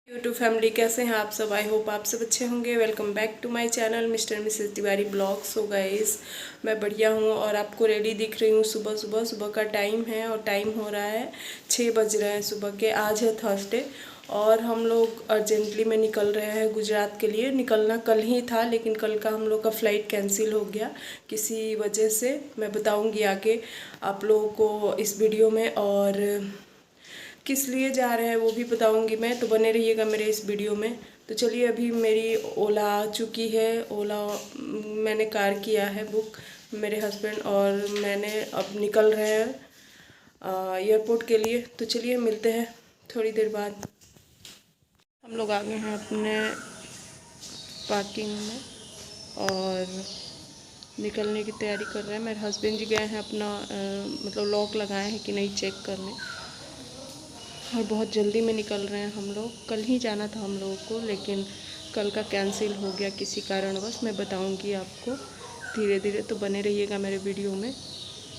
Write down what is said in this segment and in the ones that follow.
YouTube family, कैसे हैं आप सब। आई होप आप सब अच्छे होंगे। Welcome back to my channel mister missus Tiwari blog. So guys, मैं बढ़िया हूँ और आपको रेडी दिख रही हूँ। सुबह का टाइम है और टाइम हो रहा है 6 बज रहे हैं सुबह के। आज है थर्सडे और हम लोग अर्जेंटली में निकल रहे हैं गुजरात के लिए। निकलना कल ही था लेकिन कल का हम लोग का फ़्लाइट कैंसिल हो गया किसी वजह से। मैं बताऊँगी आगे आप लोगों को इस वीडियो में, और किस लिए जा रहे हैं वो भी बताऊंगी मैं, तो बने रहिएगा मेरे इस वीडियो में। तो चलिए, अभी मेरी ओला आ चुकी है। ओला मैंने कार किया है बुक, मेरे हस्बैंड और मैंने अब निकल रहे हैं एयरपोर्ट के लिए। तो चलिए मिलते हैं थोड़ी देर बाद। हम लोग आ गए हैं अपने पार्किंग में और निकलने की तैयारी कर रहे हैं। मेरे हस्बैंड जी गए हैं अपना मतलब लॉक लगाए हैं कि नहीं चेक करने, और बहुत जल्दी में निकल रहे हैं हम लोग। कल ही जाना था हम लोगों को लेकिन कल का कैंसिल हो गया किसी कारणवश। मैं बताऊंगी आपको धीरे धीरे, तो बने रहिएगा मेरे वीडियो में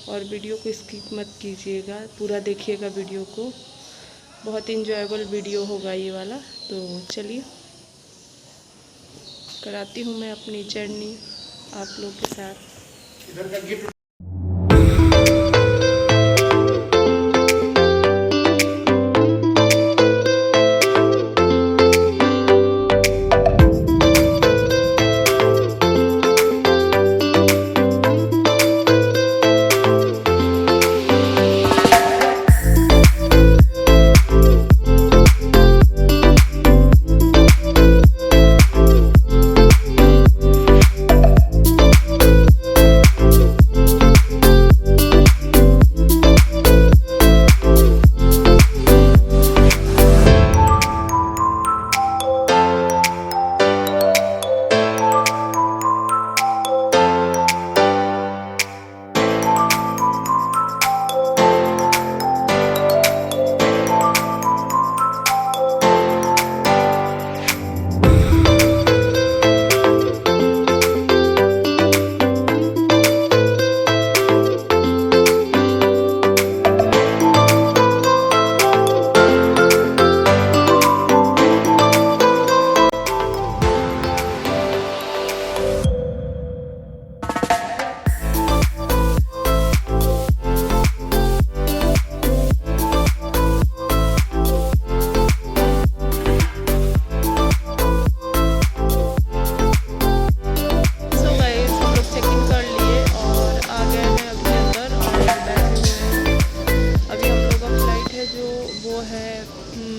और वीडियो को स्किप मत कीजिएगा, पूरा देखिएगा वीडियो को। बहुत इंजॉयबल वीडियो होगा ये वाला। तो चलिए कराती हूँ मैं अपनी जर्नी आप लोग के साथ।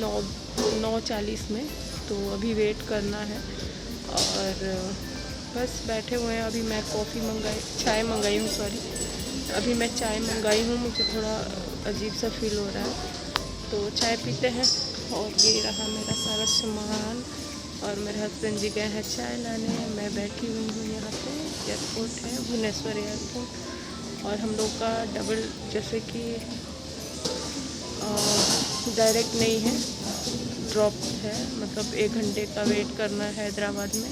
नौ 9:40 में, तो अभी वेट करना है और बस बैठे हुए हैं। अभी मैं चाय मंगाई हूँ, सॉरी अभी मैं चाय मंगाई हूँ। मुझे थोड़ा अजीब सा फील हो रहा है तो चाय पीते हैं। और ये रहा मेरा सारा सामान और मेरे हस्बैंड जी गए हैं चाय लाने। मैं बैठी हुई हूँ यहाँ पे। एयरपोर्ट है भुवनेश्वर एयरपोर्ट और हम लोग का डबल जैसे कि डायरेक्ट नहीं है, ड्रॉप है, मतलब 1 घंटे का वेट करना है हैदराबाद में।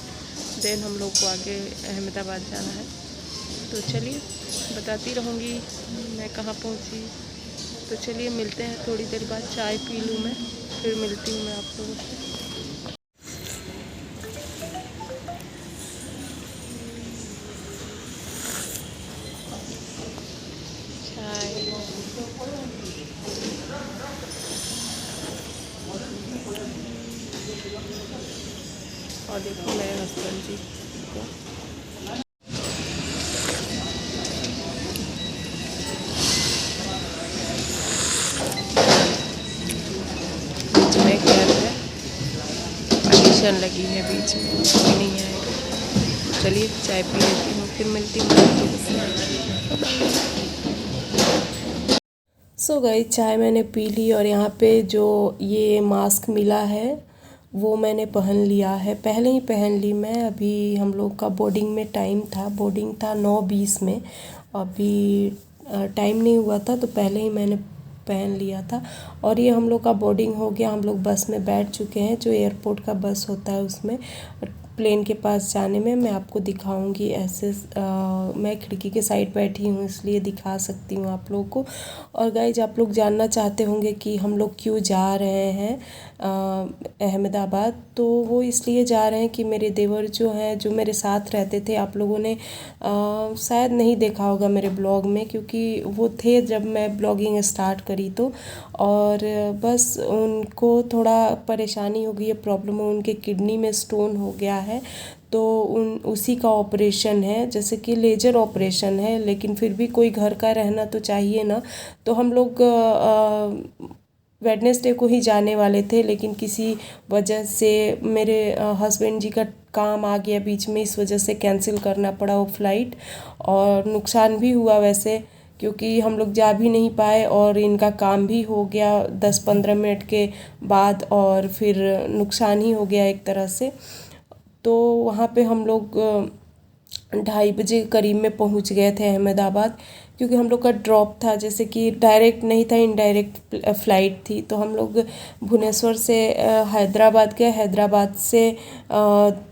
देन हम लोग को आगे अहमदाबाद जाना है। तो चलिए बताती रहूँगी मैं कहाँ पहुँची। तो चलिए मिलते हैं थोड़ी देर बाद। चाय पी लूँ मैं, फिर मिलती हूँ मैं आप लोगों से। और देखो मेरे हस्बैंड जी को बीच में घर है, पार्टीशन लगी है बीच में, कोई नहीं आएगा। चलिए चाय पी लेती हूँ, फिर मिलती हूँ। सो गई चाय मैंने पी ली और यहाँ पे जो ये मास्क मिला है वो मैंने पहन लिया है। पहले ही पहन ली मैं। अभी हम लोग का बोर्डिंग में टाइम था, बोर्डिंग था 9:20 में। अभी टाइम नहीं हुआ था तो पहले ही मैंने पहन लिया था। और ये हम लोग का बोर्डिंग हो गया, हम लोग बस में बैठ चुके हैं, जो एयरपोर्ट का बस होता है उसमें। प्लेन के पास जाने में मैं आपको दिखाऊंगी। ऐसे मैं खिड़की के साइड बैठी हूँ इसलिए दिखा सकती हूँ आप लोगों को। और गाइज आप लोग जानना चाहते होंगे कि हम लोग क्यों जा रहे हैं अहमदाबाद। तो वो इसलिए जा रहे हैं कि मेरे देवर जो हैं, जो मेरे साथ रहते थे, आप लोगों ने शायद नहीं देखा होगा मेरे ब्लॉग में, क्योंकि वो थे जब मैं ब्लॉगिंग स्टार्ट करी तो। और बस उनको थोड़ा परेशानी हो गई है, प्रॉब्लम है, उनके किडनी में स्टोन हो गया है। तो उसी का ऑपरेशन है, जैसे कि लेजर ऑपरेशन है, लेकिन फिर भी कोई घर का रहना तो चाहिए ना। तो हम लोग वेडनेसडे को ही जाने वाले थे, लेकिन किसी वजह से मेरे हस्बैंड जी का काम आ गया बीच में, इस वजह से कैंसिल करना पड़ा वो फ़्लाइट। और नुकसान भी हुआ वैसे, क्योंकि हम लोग जा भी नहीं पाए और इनका काम भी हो गया 10-15 मिनट के बाद, और फिर नुकसान ही हो गया एक तरह से। तो वहाँ पे हम लोग 2:30 करीब में पहुँच गए थे अहमदाबाद, क्योंकि हम लोग का ड्रॉप था, जैसे कि डायरेक्ट नहीं था, इनडायरेक्ट फ़्लाइट थी। तो हम लोग भुवनेश्वर से हैदराबाद गए, हैदराबाद से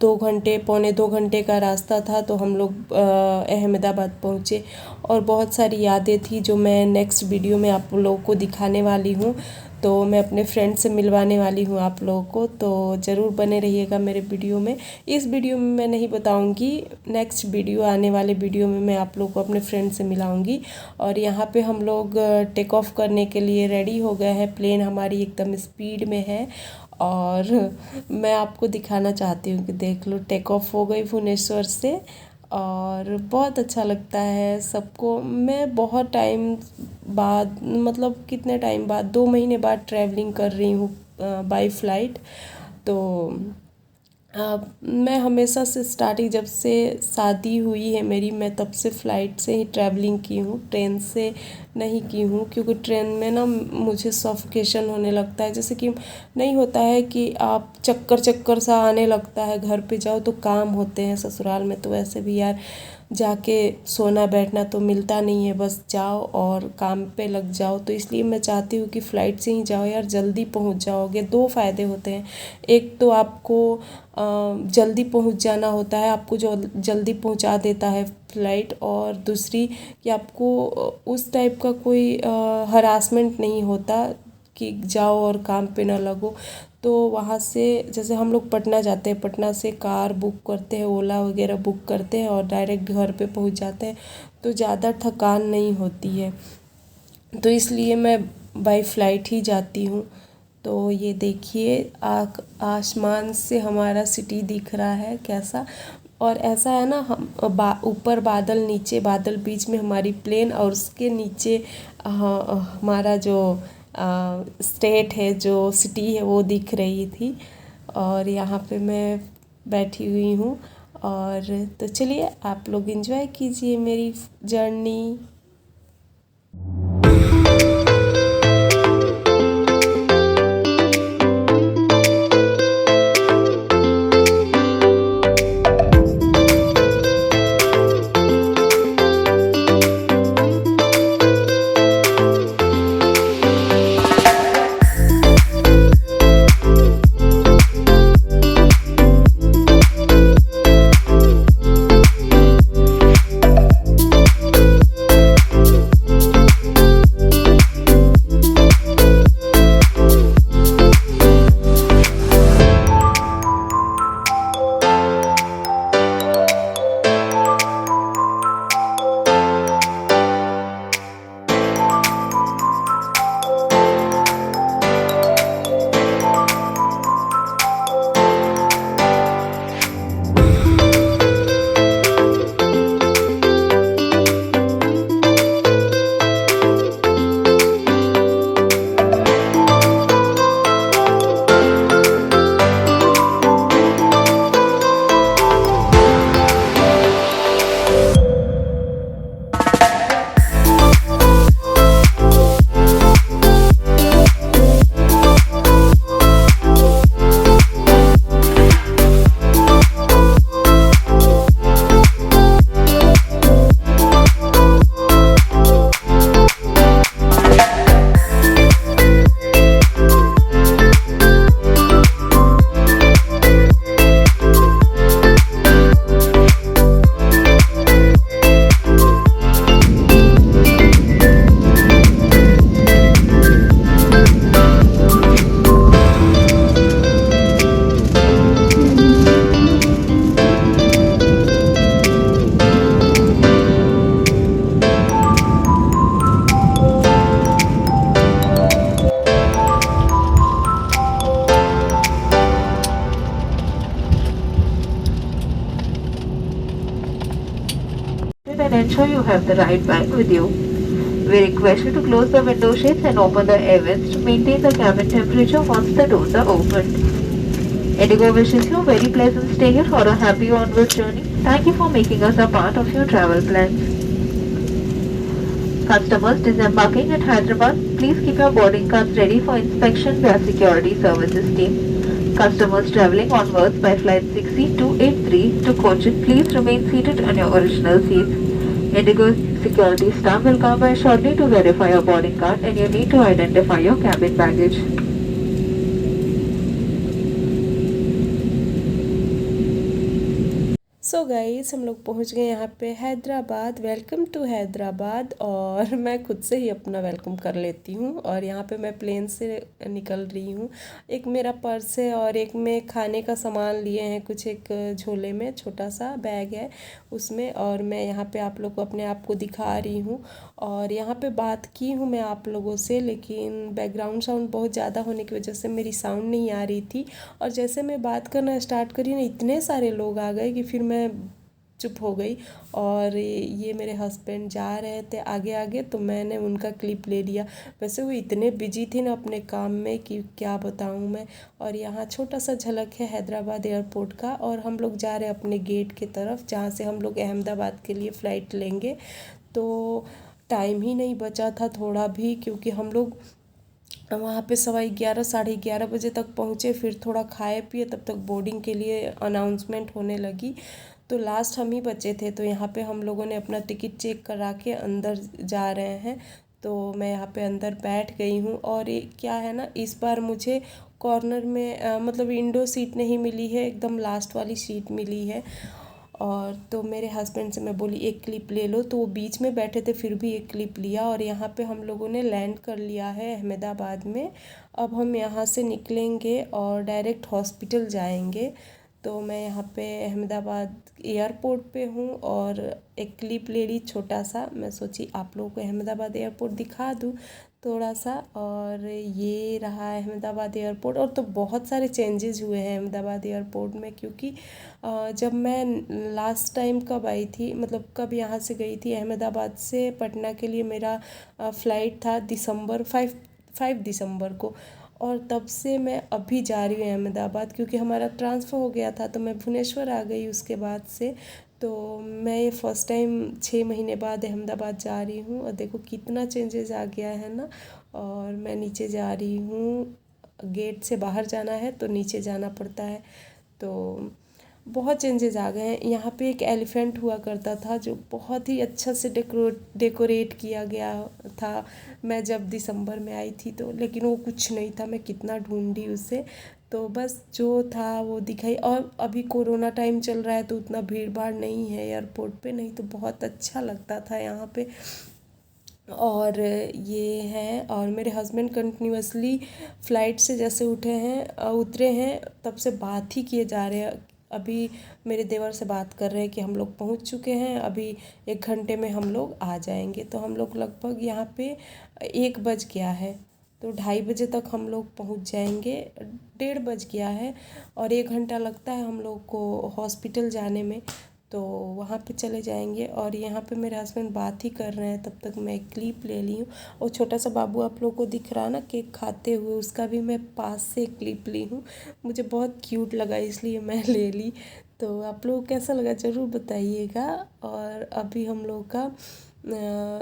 2 घंटे, पौने 2 घंटे का रास्ता था। तो हम लोग अहमदाबाद पहुँचे और बहुत सारी यादें थी जो मैं नेक्स्ट वीडियो में आप लोगों को दिखाने वाली हूँ। तो मैं अपने फ्रेंड से मिलवाने वाली हूँ आप लोगों को, तो ज़रूर बने रहिएगा मेरे वीडियो में। इस वीडियो में मैं नहीं बताऊँगी, नेक्स्ट वीडियो, आने वाले वीडियो में मैं आप लोगों को अपने फ्रेंड से मिलाऊँगी। और यहाँ पे हम लोग टेक ऑफ करने के लिए रेडी हो गए हैं, प्लेन हमारी एकदम स्पीड में है। और मैं आपको दिखाना चाहती हूँ कि देख लो, टेक ऑफ हो गई भुवनेश्वर से। और बहुत अच्छा लगता है सबको। मैं बहुत टाइम बाद, मतलब कितने टाइम बाद, 2 महीने बाद ट्रैवलिंग कर रही हूँ बाय फ़्लाइट। तो मैं हमेशा से स्टार्टिंग, जब से शादी हुई है मेरी, मैं तब से फ़्लाइट से ही ट्रैवलिंग की हूँ, ट्रेन से नहीं की हूँ। क्योंकि ट्रेन में ना मुझे सफोकेशन होने लगता है, जैसे कि नहीं होता है कि आप चक्कर चक्कर सा आने लगता है। घर पे जाओ तो काम होते हैं, ससुराल में तो वैसे भी यार जाके सोना बैठना तो मिलता नहीं है, बस जाओ और काम पे लग जाओ। तो इसलिए मैं चाहती हूँ कि फ़्लाइट से ही जाओ यार, जल्दी पहुँच जाओगे। 2 फ़ायदे होते हैं, एक तो आपको जल्दी पहुँच जाना होता है, आपको जो जल्दी पहुँचा देता है फ़्लाइट, और दूसरी कि आपको उस टाइप का कोई हरासमेंट नहीं होता कि जाओ और काम पे ना लगो। तो वहाँ से जैसे हम लोग पटना जाते हैं, पटना से कार बुक करते हैं, ओला वगैरह बुक करते हैं और डायरेक्ट घर पे पहुँच जाते हैं, तो ज़्यादा थकान नहीं होती है। तो इसलिए मैं बाय फ़्लाइट ही जाती हूँ। तो ये देखिए, आसमान से हमारा सिटी दिख रहा है कैसा। और ऐसा है ना, हम ऊपर बादल, नीचे बादल, बीच में हमारी प्लेन, और उसके नीचे हमारा जो स्टेट है, जो सिटी है, वो दिख रही थी। और यहाँ पे मैं बैठी हुई हूँ। और तो चलिए आप लोग एंजॉय कीजिए मेरी journey. and ensure you have the right bag with you. We request you to close the window shades and open the air vents to maintain the cabin temperature once the doors are opened. Indigo wishes you a very pleasant stay here for a happy onward journey. Thank you for making us a part of your travel plans. Customers disembarking at Hyderabad, please keep your boarding cards ready for inspection by our security services team. Customers travelling onwards by flight 60283 to Cochin, please remain seated on your original seats. Indigo security staff will come by shortly to verify your boarding card and you need to identify your cabin baggage. So guys हम लोग पहुंच गए यहाँ पे Hyderabad. Welcome to Hyderabad. और मैं खुद से ही अपना वेलकम कर लेती हूँ। और यहाँ पे मैं प्लेन से निकल रही हूँ। एक मेरा पर्स है और एक में खाने का सामान लिए हैं कुछ, एक झोले में छोटा सा बैग है उसमें। और मैं यहाँ पे आप लोग को अपने आप को दिखा रही हूँ। और यहाँ पे बात की हूँ मैं आप लोगों से, लेकिन बैकग्राउंड साउंड बहुत ज़्यादा होने की वजह से मेरी साउंड नहीं आ रही थी। और जैसे मैं बात करना स्टार्ट करी ना, इतने सारे लोग आ गए कि फिर मैं चुप हो गई। और ये मेरे हस्बैंड जा रहे थे आगे आगे, तो मैंने उनका क्लिप ले लिया। वैसे वो इतने बिजी थे ना अपने काम में कि क्या बताऊँ मैं। और यहाँ छोटा सा झलक है हैदराबाद एयरपोर्ट का। और हम लोग जा रहे हैं अपने गेट की तरफ, जहाँ से हम लोग अहमदाबाद के लिए फ़्लाइट लेंगे। तो टाइम ही नहीं बचा था थोड़ा भी, क्योंकि हम लोग वहाँ पे 11:15 11:30 बजे तक पहुँचे। फिर थोड़ा खाए पिए, तब तक बोर्डिंग के लिए अनाउंसमेंट होने लगी। तो लास्ट हम ही बचे थे। तो यहाँ पे हम लोगों ने अपना टिकट चेक करा के अंदर जा रहे हैं। तो मैं यहाँ पे अंदर बैठ गई हूँ। और ये क्या है ना, इस बार मुझे कॉर्नर में मतलब विंडो सीट नहीं मिली है, एकदम लास्ट वाली सीट मिली है। और तो मेरे हस्बैंड से मैं बोली एक क्लिप ले लो, तो वो बीच में बैठे थे फिर भी एक क्लिप लिया। और यहाँ पे हम लोगों ने लैंड कर लिया है अहमदाबाद में। अब हम यहाँ से निकलेंगे और डायरेक्ट हॉस्पिटल जाएंगे। तो मैं यहाँ पे अहमदाबाद एयरपोर्ट पे हूँ और एक क्लिप ले ली छोटा सा। मैं सोची आप लोगों को अहमदाबाद एयरपोर्ट दिखा दूँ थोड़ा सा। और ये रहा अहमदाबाद एयरपोर्ट। और तो बहुत सारे चेंजेस हुए हैं अहमदाबाद एयरपोर्ट में, क्योंकि जब मैं लास्ट टाइम कब आई थी, मतलब कब यहाँ से गई थी अहमदाबाद से पटना के लिए, मेरा फ़्लाइट था 5 दिसंबर को। और तब से मैं अभी जा रही हूँ अहमदाबाद, क्योंकि हमारा ट्रांसफ़र हो गया था तो मैं भुवनेश्वर आ गई उसके बाद से। तो मैं ये फ़र्स्ट टाइम 6 महीने बाद अहमदाबाद जा रही हूँ। और देखो कितना चेंजेस आ गया है ना। और मैं नीचे जा रही हूँ, गेट से बाहर जाना है तो नीचे जाना पड़ता है। तो बहुत चेंजेस आ गए हैं। यहाँ पे एक एलिफेंट हुआ करता था जो बहुत ही अच्छा से डेकोरेट किया गया था, मैं जब दिसंबर में आई थी तो। लेकिन वो कुछ नहीं था, मैं कितना ढूंढी उसे, तो बस जो था वो दिखाई। और अभी कोरोना टाइम चल रहा है तो उतना भीड़ भाड़ नहीं है एयरपोर्ट पे, नहीं तो बहुत अच्छा लगता था यहाँ पे। और ये है, और मेरे हस्बैंड कंटिन्यूअसली फ़्लाइट से जैसे उतरे हैं तब से बात ही किए जा रहे हैं। अभी मेरे देवर से बात कर रहे हैं कि हम लोग पहुंच चुके हैं, अभी 1 घंटे में हम लोग आ जाएंगे। तो हम लोग लगभग यहाँ पे 1 बज गया है, तो 2:30 बजे तक हम लोग पहुंच जाएंगे। 1:30 बज गया है और 1 घंटा लगता है हम लोग को हॉस्पिटल जाने में। तो वहाँ पे चले जाएंगे। और यहाँ पे मेरे हस्बैंड बात ही कर रहे हैं, तब तक मैं एक क्लिप ले ली हूँ। और छोटा सा बाबू आप लोगों को दिख रहा ना केक खाते हुए, उसका भी मैं पास से एक क्लिप ली हूँ। मुझे बहुत क्यूट लगा इसलिए मैं ले ली। तो आप लोगों को कैसा लगा ज़रूर बताइएगा। और अभी हम लोग का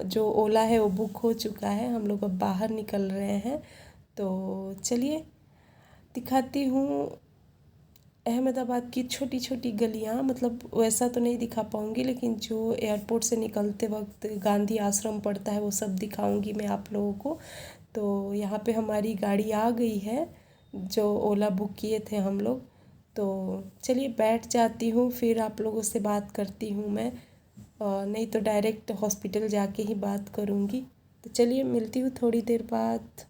जो ओला है वो बुक हो चुका है, हम लोग अब बाहर निकल रहे हैं। तो चलिए दिखाती हूँ अहमदाबाद की छोटी छोटी गलियाँ। मतलब वैसा तो नहीं दिखा पाऊँगी, लेकिन जो एयरपोर्ट से निकलते वक्त गांधी आश्रम पड़ता है वो सब दिखाऊँगी मैं आप लोगों को। तो यहाँ पे हमारी गाड़ी आ गई है जो ओला बुक किए थे हम लोग। तो चलिए बैठ जाती हूँ, फिर आप लोगों से बात करती हूँ मैं, नहीं तो डायरेक्ट हॉस्पिटल जाके ही बात करूँगी। तो चलिए मिलती हूँ थोड़ी देर बाद।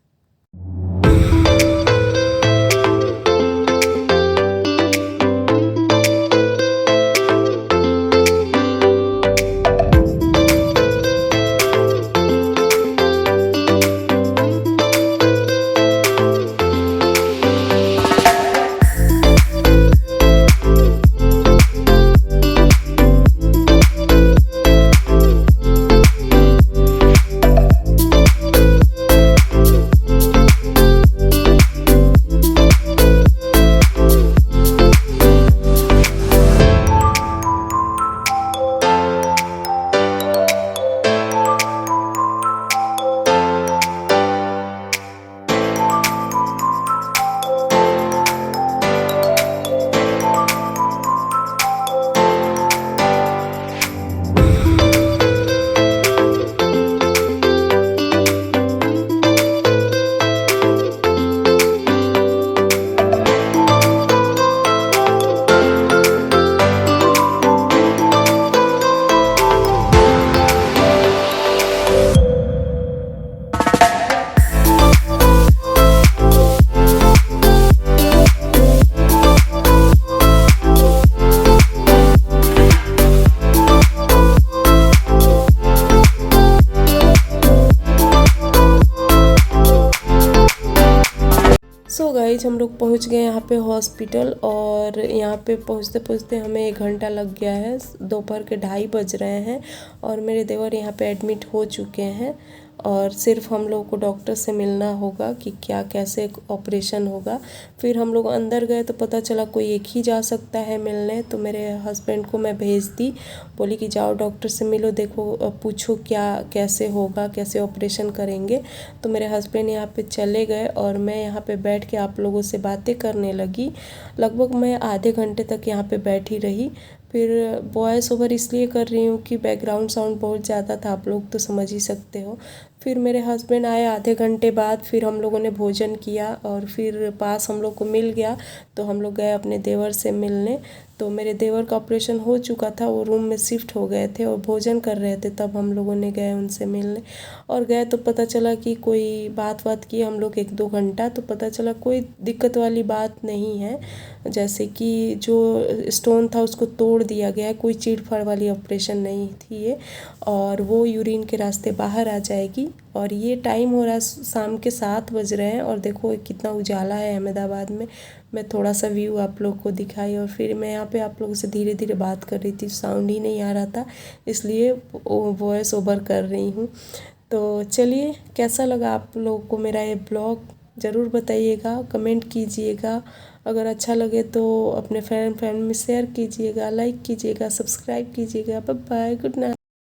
गाइज हम लोग पहुंच गए यहाँ पे हॉस्पिटल, और यहाँ पे पहुंचते पहुंचते हमें 1 घंटा लग गया है। दोपहर के 2:30 बज रहे हैं और मेरे देवर यहाँ पे एडमिट हो चुके हैं, और सिर्फ हम लोग को डॉक्टर से मिलना होगा कि क्या कैसे ऑपरेशन होगा। फिर हम लोग अंदर गए तो पता चला कोई एक ही जा सकता है मिलने, तो मेरे हस्बैंड को मैं भेज दी, बोली कि जाओ डॉक्टर से मिलो, देखो पूछो क्या कैसे होगा, कैसे ऑपरेशन करेंगे। तो मेरे हस्बैंड यहाँ पे चले गए और मैं यहाँ पे बैठ के आप लोगों से बातें करने लगी। लगभग मैं आधे घंटे तक यहाँ पे बैठी रही। फिर वॉइस ओवर इसलिए कर रही हूँ कि बैकग्राउंड साउंड बहुत ज़्यादा था, आप लोग तो समझ ही सकते हो। फिर मेरे हस्बैंड आए आधे घंटे बाद, फिर हम लोगों ने भोजन किया और फिर पास हम लोग को मिल गया, तो हम लोग गए अपने देवर से मिलने। तो मेरे देवर का ऑपरेशन हो चुका था, वो रूम में शिफ्ट हो गए थे और भोजन कर रहे थे, तब हम लोगों ने गए उनसे मिलने। और गए तो पता चला कि कोई बात की हम लोग 1-2 घंटा, तो पता चला कोई दिक्कत वाली बात नहीं है। जैसे कि जो स्टोन था उसको तोड़ दिया गया है, कोई चीड़-फाड़ वाली ऑपरेशन नहीं थी ये, और वो यूरिन के रास्ते बाहर आ जाएगी। और ये टाइम हो रहा है शाम के 7 बज रहे हैं, और देखो कितना उजाला है अहमदाबाद में। मैं थोड़ा सा व्यू आप लोग को दिखाई, और फिर मैं यहाँ पे आप लोगों से धीरे धीरे बात कर रही थी, साउंड ही नहीं आ रहा था, इसलिए वॉइस ओवर कर रही हूँ। तो चलिए, कैसा लगा आप लोगों को मेरा ये ब्लॉग ज़रूर बताइएगा, कमेंट कीजिएगा। अगर अच्छा लगे तो अपने फ्रेंड में शेयर कीजिएगा, लाइक कीजिएगा, सब्सक्राइब कीजिएगा। Bye bye, good night.